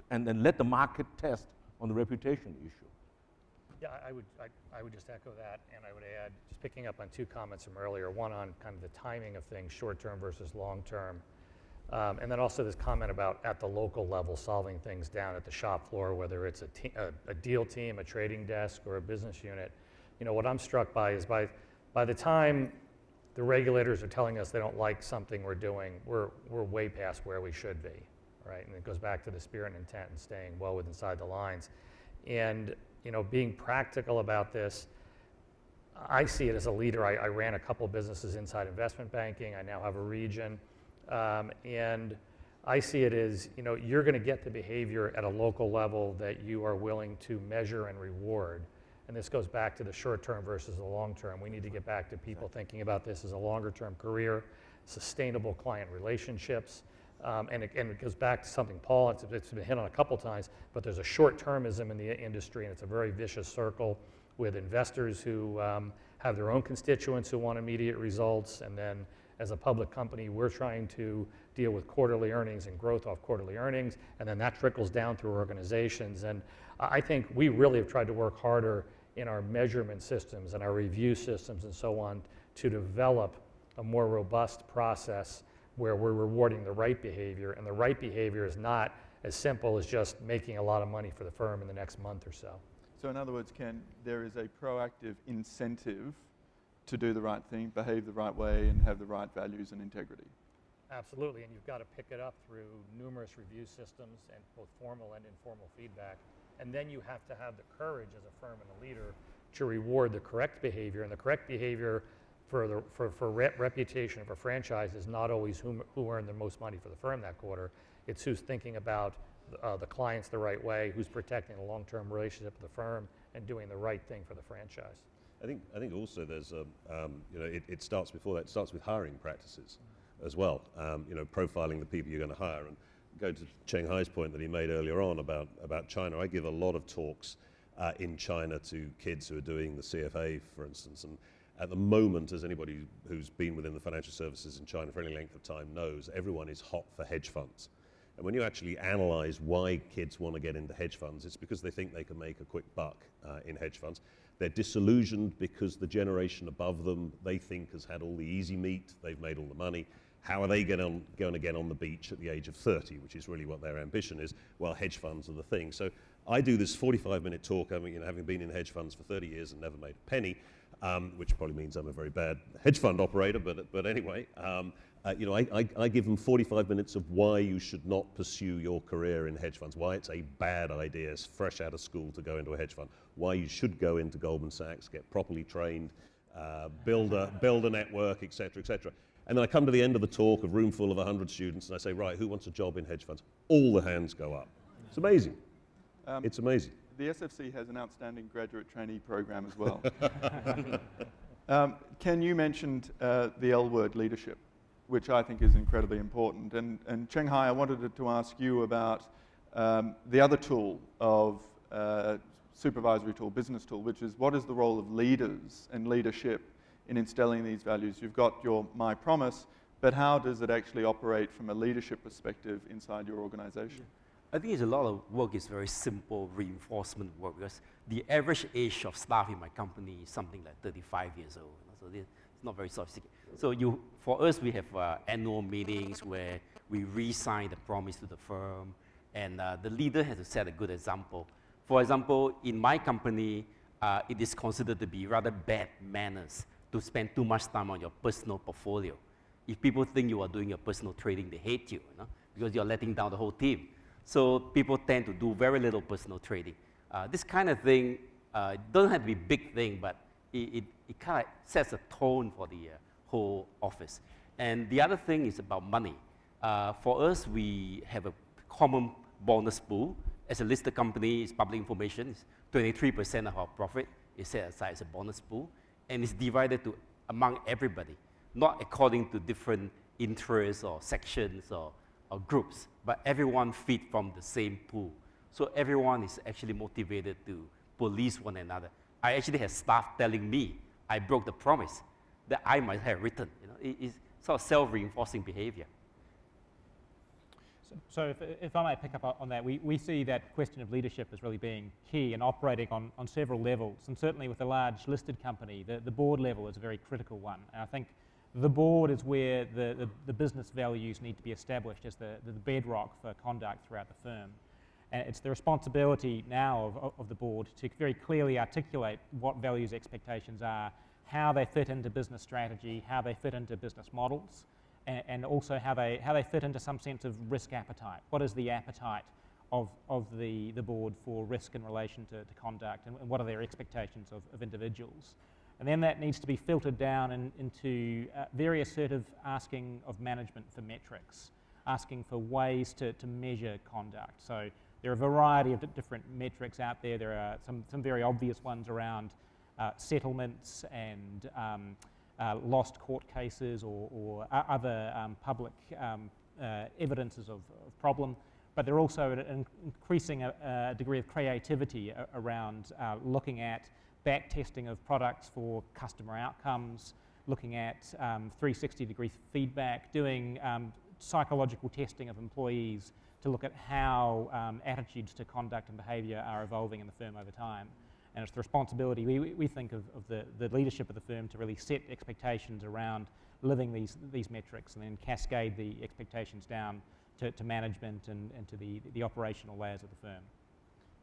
and then let the market test on the reputation issue. Yeah, I would just echo that, and I would add, just picking up on two comments from earlier, one on kind of the timing of things, short-term versus long-term. And then also this comment about at the local level solving things down at the shop floor, whether it's a deal team, a trading desk, or a business unit. You know, what I'm struck by is by the time the regulators are telling us they don't like something we're doing, we're way past where we should be, right? And it goes back to the spirit and intent and staying well inside the lines. And, you know, being practical about this, I see it as a leader. I ran a couple of businesses inside investment banking. I now have a region. And I see it as, you know, you're going to get the behavior at a local level that you are willing to measure and reward. And this goes back to the short term versus the long term. We need to get back to people thinking about this as a longer term career, sustainable client relationships. And it goes back to something, Paul, it's been hit on a couple times, but there's a short-termism in the industry, and it's a very vicious circle with investors who have their own constituents who want immediate results, and then as a public company, we're trying to deal with quarterly earnings and growth off quarterly earnings, and then that trickles down through organizations. And I think we really have tried to work harder in our measurement systems and our review systems and so on to develop a more robust process where we're rewarding the right behavior, and the right behavior is not as simple as just making a lot of money for the firm in the next month or so. So in other words, Ken, there is a proactive incentive to do the right thing, behave the right way, and have the right values and integrity. Absolutely, and you've got to pick it up through numerous review systems and both formal and informal feedback. And then you have to have the courage as a firm and a leader to reward the correct behavior. And the correct behavior for reputation of a franchise is not always who earned the most money for the firm that quarter. It's who's thinking about the clients the right way, who's protecting the long-term relationship with the firm, and doing the right thing for the franchise. I think also there's you know, it starts before that. It starts with hiring practices as well. You know, profiling the people you're going to hire. And go to Cheng Hai's point that he made earlier on about China. I give a lot of talks in China to kids who are doing the CFA, for instance. And at the moment, as anybody who's been within the financial services in China for any length of time knows, everyone is hot for hedge funds. And when you actually analyze why kids want to get into hedge funds, it's because they think they can make a quick buck in hedge funds. They're disillusioned because the generation above them, they think, has had all the easy meat, they've made all the money. How are they going to get on the beach at the age of 30, which is really what their ambition is? Well, hedge funds are the thing. So I do this 45-minute talk, I mean, you know, having been in hedge funds for 30 years and never made a penny, which probably means I'm a very bad hedge fund operator, but anyway, you know, I give them 45 minutes of why you should not pursue your career in hedge funds, why it's a bad idea, fresh out of school, to go into a hedge fund, why you should go into Goldman Sachs, get properly trained, build a network, et cetera, et cetera. And then I come to the end of the talk, a room full of 100 students, and I say, right, who wants a job in hedge funds? All the hands go up. It's amazing. It's amazing. The SFC has an outstanding graduate trainee program as well. Ken, you mentioned the L word, leadership, which I think is incredibly important. And Cheng Hai, I wanted to ask you about the other tool of supervisory tool, business tool, which is what is the role of leaders and leadership in instilling these values? You've got your My Promise, but how does it actually operate from a leadership perspective inside your organization? I think it's a lot of work is very simple reinforcement work, because the average age of staff in my company is something like 35 years old. So it's not very sophisticated. So for us, we have annual meetings where we re-sign the promise to the firm, and the leader has to set a good example. For example, in my company, it is considered to be rather bad manners to spend too much time on your personal portfolio. If people think you are doing your personal trading, they hate you, because you're letting down the whole team. So people tend to do very little personal trading. This kind of thing doesn't have to be a big thing, but it kind of sets a tone for the whole office. And the other thing is about money. For us, we have a common bonus pool. As a listed company, it's public information. It's 23% of our profit is set aside as a bonus pool, and it's divided among everybody, not according to different interests or sections or groups, but everyone feed from the same pool. So everyone is actually motivated to police one another. I actually have staff telling me I broke the promise that I might have written. It's sort of self-reinforcing behavior. So if I may pick up on that, we see that question of leadership as really being key and operating on several levels. And certainly with a large listed company, the board level is a very critical one. And I think The board is where the business values need to be established as the bedrock for conduct throughout the firm. And it's the responsibility now of the board to very clearly articulate what values expectations are, how they fit into business strategy, how they fit into business models, and also how they fit into some sense of risk appetite. What is the appetite of the board for risk in relation to conduct, and what are their expectations of individuals? And then that needs to be filtered down into very assertive asking of management for metrics, asking for ways to measure conduct. So there are a variety of different metrics out there. There are some very obvious ones around settlements and lost court cases or other public evidences of problem. But there are also an increasing degree of creativity around looking at back testing of products for customer outcomes, looking at 360-degree feedback, doing psychological testing of employees to look at how attitudes to conduct and behaviour are evolving in the firm over time. And it's the responsibility, we think, of the leadership of the firm to really set expectations around living these metrics and then cascade the expectations down to management and to the operational layers of the firm.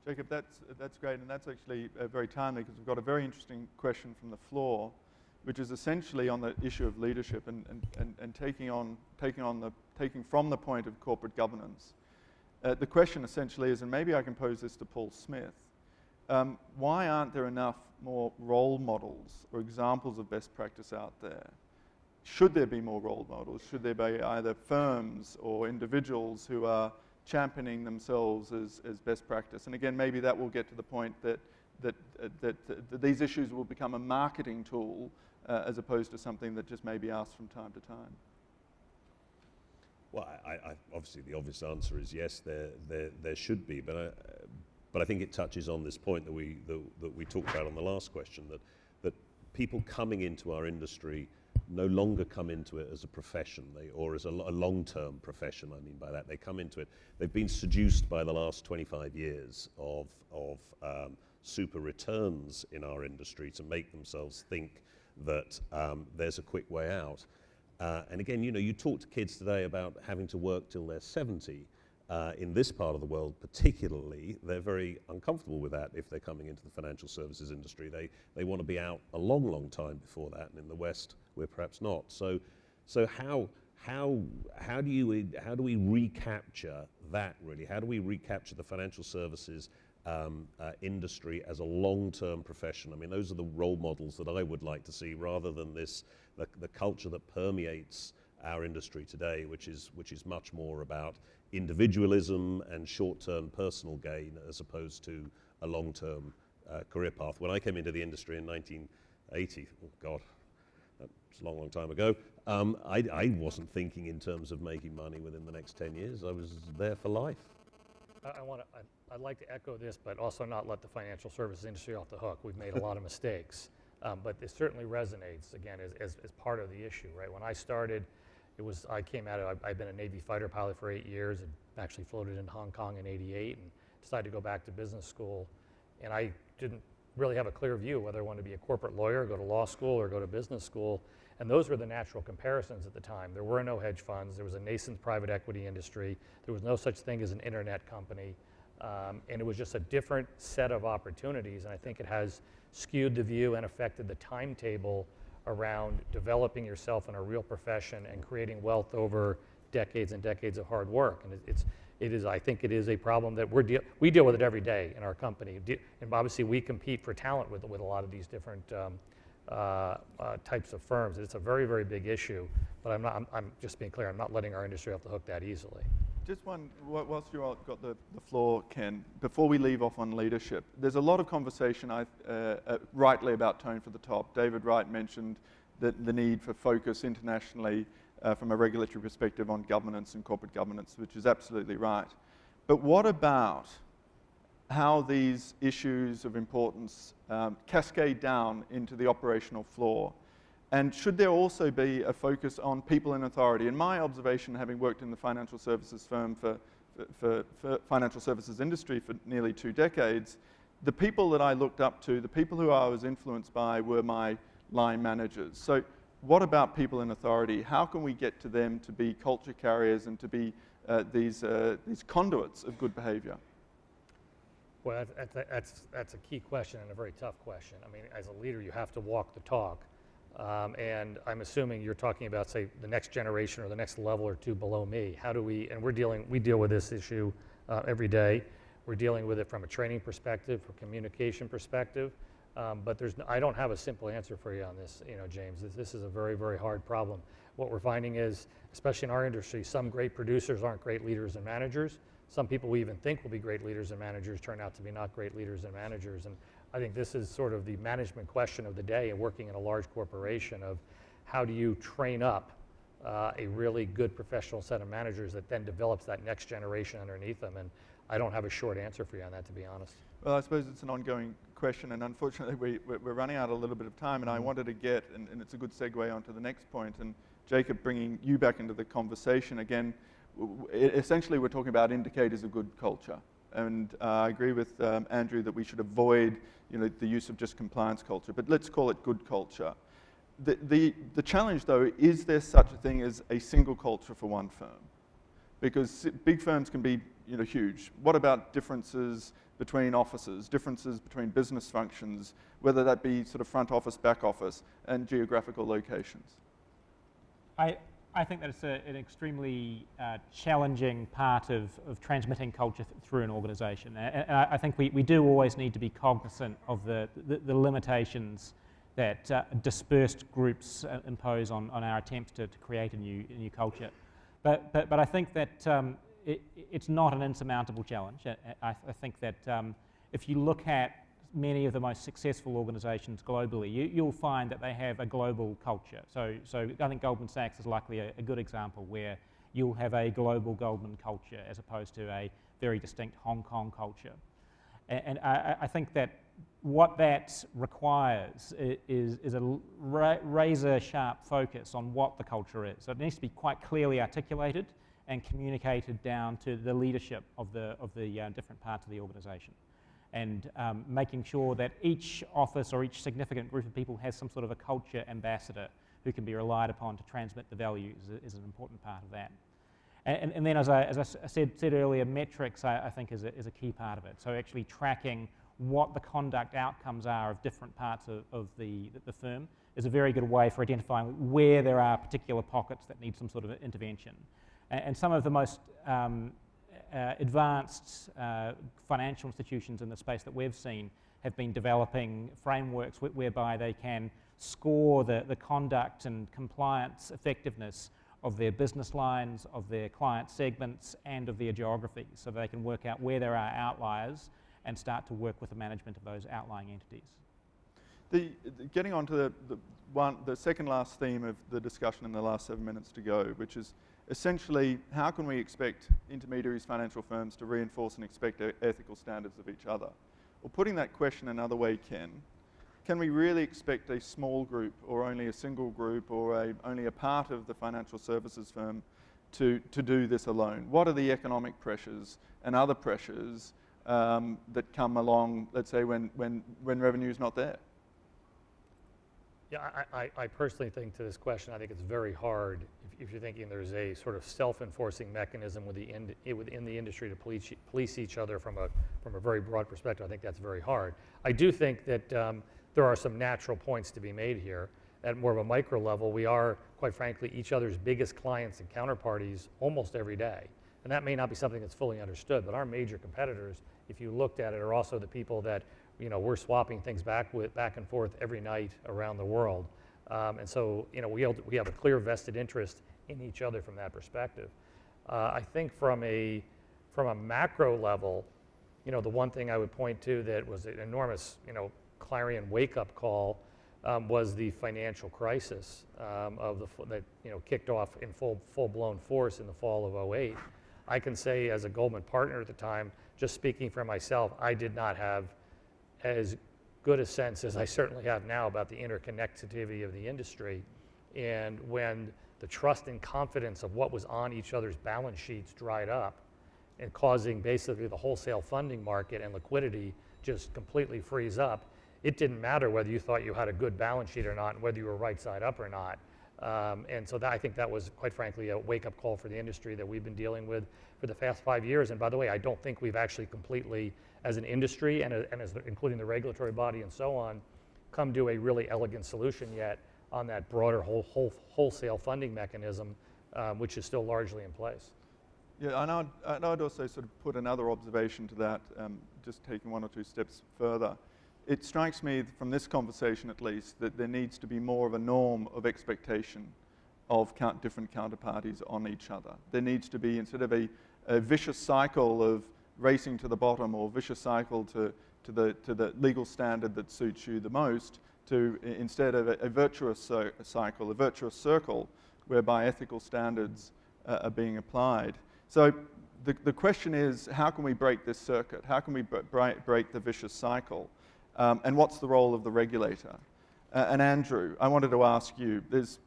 Jacob, that's great, and that's actually very timely because we've got a very interesting question from the floor, which is essentially on the issue of leadership and taking from the point of corporate governance. The question essentially is, and maybe I can pose this to Paul Smith, why aren't there enough more role models or examples of best practice out there? Should there be more role models? Should there be either firms or individuals who are championing themselves as best practice? And again, maybe that will get to the point that these issues will become a marketing tool as opposed to something that just may be asked from time to time. Well, obviously the obvious answer is yes, there should be, but I think it touches on this point that we talked about on the last question, that people coming into our industry no longer come into it as a profession, or as a long-term profession. I mean by that, they come into it, they've been seduced by the last 25 years of super returns in our industry to make themselves think that there's a quick way out. And again, you talk to kids today about having to work till they're 70. In this part of the world particularly, they're very uncomfortable with that if they're coming into the financial services industry. They want to be out a long, long time before that, and in the West, we're perhaps not. So how do we recapture that, really? How do we recapture the financial services industry as a long-term profession? I mean, those are the role models that I would like to see, rather than the culture that permeates our industry today, which is much more about individualism and short-term personal gain as opposed to a long-term career path. When I came into the industry in 1980, oh God, that's a long, long time ago, I wasn't thinking in terms of making money within the next 10 years. I was there for life. I'd like to echo this, but also not let the financial services industry off the hook. We've made a lot of mistakes, but it certainly resonates, again, as part of the issue, right? When I started, I came out of, I've been a Navy fighter pilot for 8 years, and actually floated in Hong Kong in '88, and decided to go back to business school. And I didn't really have a clear view whether I wanted to be a corporate lawyer, go to law school, or go to business school. And those were the natural comparisons at the time. There were no hedge funds. There was a nascent private equity industry. There was no such thing as an internet company. And it was just a different set of opportunities. And I think it has skewed the view and affected the timetable around developing yourself in a real profession and creating wealth over decades and decades of hard work. And I think it is a problem that we deal with it every day in our company. And obviously we compete for talent with a lot of these different types of firms. It's a very, very big issue, but I'm just being clear, I'm not letting our industry off the hook that easily. Just one, whilst you've got the floor, Ken, before we leave off on leadership, there's a lot of conversation rightly about tone for the top. David Wright mentioned the need for focus internationally from a regulatory perspective on governance and corporate governance, which is absolutely right. But what about how these issues of importance cascade down into the operational floor? And should there also be a focus on people in authority? In my observation, having worked in the financial services firm for financial services industry for nearly 2 decades, the people that I looked up to, the people who I was influenced by, were my line managers. So what about people in authority? How can we get to them to be culture carriers and to be these conduits of good behaviour? Well, that's a key question and a very tough question. I mean, as a leader, you have to walk the talk. And I'm assuming you're talking about, say, the next generation or the next level or two below me. How do we, and we deal with this issue every day. We're dealing with it from a training perspective, from a communication perspective. But I don't have a simple answer for you on this, James. This is a very, very hard problem. What we're finding is, especially in our industry, some great producers aren't great leaders and managers. Some people we even think will be great leaders and managers turn out to be not great leaders and managers. And I think this is sort of the management question of the day, and working in a large corporation, of how do you train up a really good professional set of managers that then develops that next generation underneath them. And I don't have a short answer for you on that, to be honest. Well, I suppose it's an ongoing question, and unfortunately we're running out a little bit of time, and I wanted to get, and it's a good segue onto the next point, and Jacob, bringing you back into the conversation again, essentially we're talking about indicators of good culture. And I agree with Andrew that we should avoid the use of just compliance culture, but let's call it good culture. The challenge, though, is there such a thing as a single culture for one firm? Because big firms can be huge. What about differences between offices, differences between business functions, whether that be sort of front office, back office, and geographical locations? I think that it's an extremely challenging part of transmitting culture through an organisation. And I think we do always need to be cognizant of the limitations that dispersed groups impose on our attempts to create a new culture. But I think that it's not an insurmountable challenge. I think that if you look at many of the most successful organisations globally, you'll find that they have a global culture. So I think Goldman Sachs is likely a good example where you'll have a global Goldman culture as opposed to a very distinct Hong Kong culture. And I think that what that requires is a razor-sharp focus on what the culture is. So it needs to be quite clearly articulated and communicated down to the leadership of the different parts of the organisation. And making sure that each office or each significant group of people has some sort of a culture ambassador who can be relied upon to transmit the values is an important part of that. And then, as I said earlier, metrics I think is a key part of it. So actually tracking what the conduct outcomes are of different parts of the firm is a very good way for identifying where there are particular pockets that need some sort of intervention. And some of the most advanced financial institutions in the space that we've seen have been developing frameworks whereby they can score the conduct and compliance effectiveness of their business lines, of their client segments, and of their geographies, so they can work out where there are outliers and start to work with the management of those outlying entities. Getting on to the second last theme of the discussion in the last 7 minutes to go, which is essentially, how can we expect intermediaries, financial firms to reinforce and expect ethical standards of each other? Or putting that question another way, can we really expect a small group or only a single group or only a part of the financial services firm to do this alone? What are the economic pressures and other pressures that come along, let's say, when revenue is not there? Yeah, I personally think to this question, I think it's very hard if you're thinking there's a sort of self-enforcing mechanism within the industry to police each other from a very broad perspective. I think that's very hard. I do think that there are some natural points to be made here. At more of a micro level, we are, quite frankly, each other's biggest clients and counterparties almost every day. And that may not be something that's fully understood, but our major competitors, if you looked at it, are also the people that we're swapping things back and forth every night around the world. And so we have a clear vested interest in each other from that perspective. I think from a macro level, the one thing I would point to that was an enormous clarion wake-up call was the financial crisis that kicked off in full-blown force in the fall of '08. I can say, as a Goldman partner at the time, just speaking for myself, I did not have as good a sense as I certainly have now about the interconnectivity of the industry. And when the trust and confidence of what was on each other's balance sheets dried up and causing basically the wholesale funding market and liquidity just completely freeze up, it didn't matter whether you thought you had a good balance sheet or not, and whether you were right side up or not. And so I think that was, quite frankly, a wake-up call for the industry that we've been dealing with for the past 5 years. And by the way, I don't think we've actually completely, as an industry and as including the regulatory body and so on, come to a really elegant solution yet on that broader wholesale funding mechanism, which is still largely in place. Yeah, and I'd also sort of put another observation to that, just taking 1 or 2 steps further. It strikes me from this conversation at least that there needs to be more of a norm of expectation of different counterparties on each other. There needs to be, instead of a vicious cycle of racing to the bottom or vicious cycle to the legal standard that suits you the most, to instead of a virtuous cycle, a virtuous circle, whereby ethical standards are being applied. So the question is, how can we break this circuit? How can we break the vicious cycle? And what's the role of the regulator? And Andrew, I wanted to ask you, there's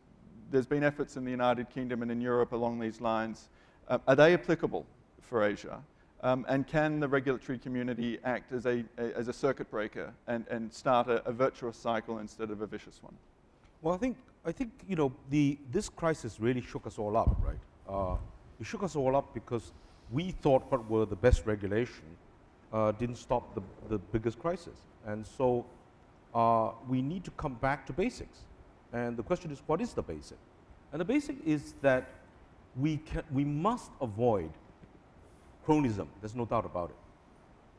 been efforts in the United Kingdom and in Europe along these lines. Are they applicable for Asia? And can the regulatory community act as a circuit breaker and start a virtuous cycle instead of a vicious one? Well, I think you know, this crisis really shook us all up, right? It shook us all up because we thought what were the best regulation didn't stop the biggest crisis. And so we need to come back to basics. And the question is, what is the basic? And the basic is that we must avoid cronyism. There's no doubt about it.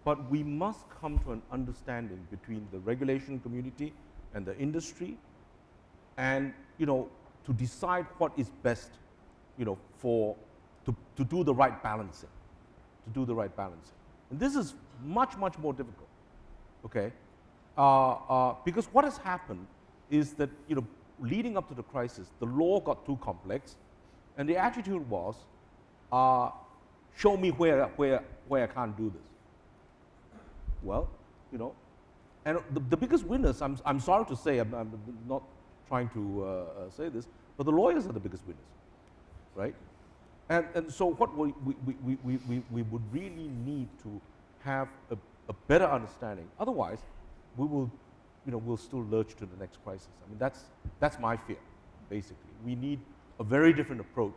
But we must come to an understanding between the regulation community and the industry, and you know, to decide what is best, you know, to do the right balancing, And this is much more difficult, okay? Because what has happened is that, you know, leading up to the crisis, the law got too complex, and the attitude was, show me where I can't do this. Well, you know, and the biggest winners, I'm sorry to say, I'm not trying to say this, but the lawyers are the biggest winners, right? And so what we would really need to have a better understanding. Otherwise, we will, you know, we'll still lurch to the next crisis. I mean, that's my fear, basically. We need a very different approach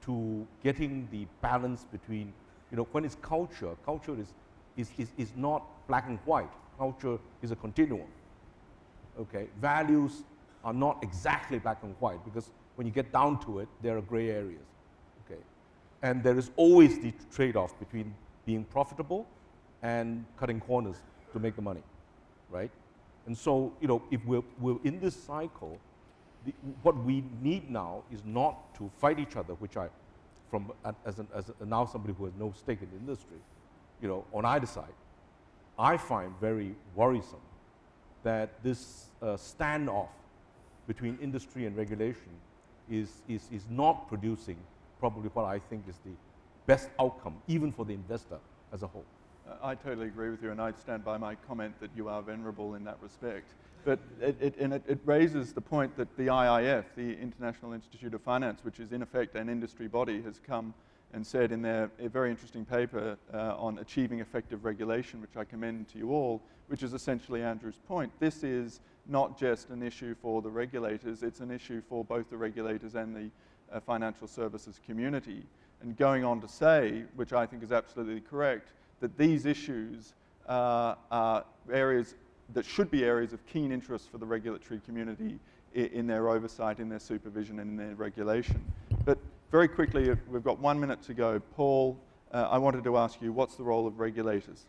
to getting the balance between, you know, when it's culture is not black and white. Culture is a continuum, okay? Values are not exactly black and white, because when you get down to it, there are gray areas, okay? And there is always the trade-off between being profitable and cutting corners to make the money, right? And so, you know, if we're in this cycle, what we need now is not to fight each other, which I, as now somebody who has no stake in the industry, you know, on either side, I find very worrisome that this standoff between industry and regulation is not producing probably what I think is the best outcome, even for the investor as a whole. I totally agree with you, and I stand by my comment that you are venerable in that respect. But it raises the point that the IIF, the International Institute of Finance, which is in effect an industry body, has come and said in their very interesting paper on achieving effective regulation, which I commend to you all, which is essentially Andrew's point. This is not just an issue for the regulators, it's an issue for both the regulators and the financial services community. And going on to say, which I think is absolutely correct, that these issues are areas that should be areas of keen interest for the regulatory community in their oversight, in their supervision, and in their regulation. But very quickly, we've got 1 minute to go. Paul, I wanted to ask you, what's the role of regulators?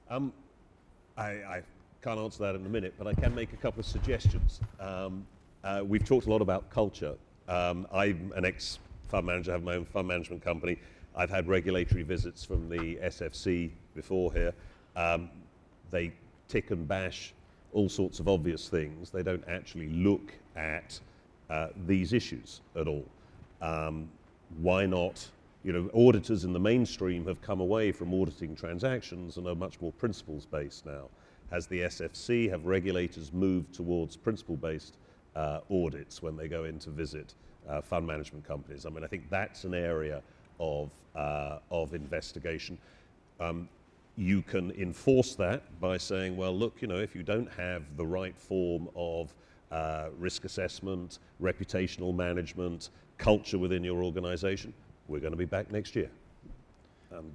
I can't answer that in a minute, but I can make a couple of suggestions. We've talked a lot about culture. I'm an ex-fund manager, I have my own fund management company. I've had regulatory visits from the SFC before here. They tick and bash all sorts of obvious things. They don't actually look at these issues at all. Why not? You know, auditors in the mainstream have come away from auditing transactions and are much more principles-based now. Has the SFC, have regulators moved towards principle-based audits when they go in to visit fund management companies? I mean, I think that's an area of investigation. You can enforce that by saying, well, look, if you don't have the right form of risk assessment, reputational management, culture within your organization, we're going to be back next year.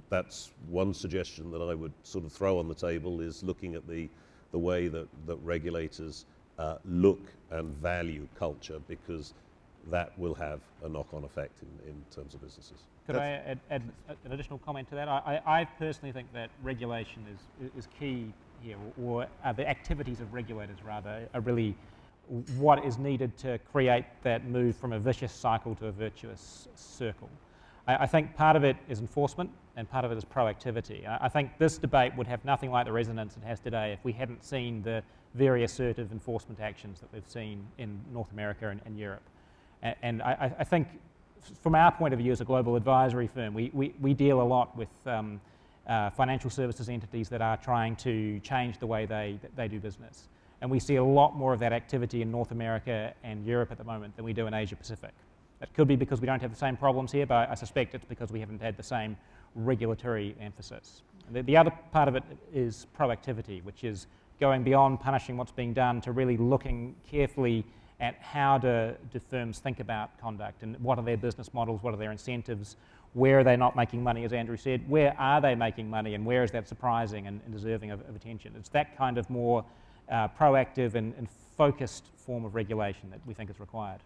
That's one suggestion that I would sort of throw on the table, is looking at the way that regulators look and value culture, because that will have a knock-on effect in terms of businesses. Could I add an additional comment to that? I personally think that regulation is key here, or the activities of regulators, rather, are really what is needed to create that move from a vicious cycle to a virtuous circle. I think part of it is enforcement and part of it is proactivity. I think this debate would have nothing like the resonance it has today if we hadn't seen the very assertive enforcement actions that we've seen in North America and Europe. And I think from our point of view as a global advisory firm, we deal a lot with financial services entities that are trying to change the way they do business. And we see a lot more of that activity in North America and Europe at the moment than we do in Asia Pacific. It could be because we don't have the same problems here, but I suspect it's because we haven't had the same regulatory emphasis. The other part of it is proactivity, which is going beyond punishing what's being done to really looking carefully at how do firms think about conduct, and what are their business models, what are their incentives, where are they not making money, as Andrew said, where are they making money, and where is that surprising and deserving of attention. It's that kind of more proactive and focused form of regulation that we think is required.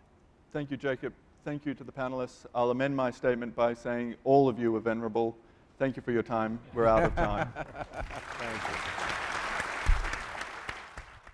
Thank you, Jacob. Thank you to the panelists. I'll amend my statement by saying all of you are venerable. Thank you for your time. We're out of time. Thank you.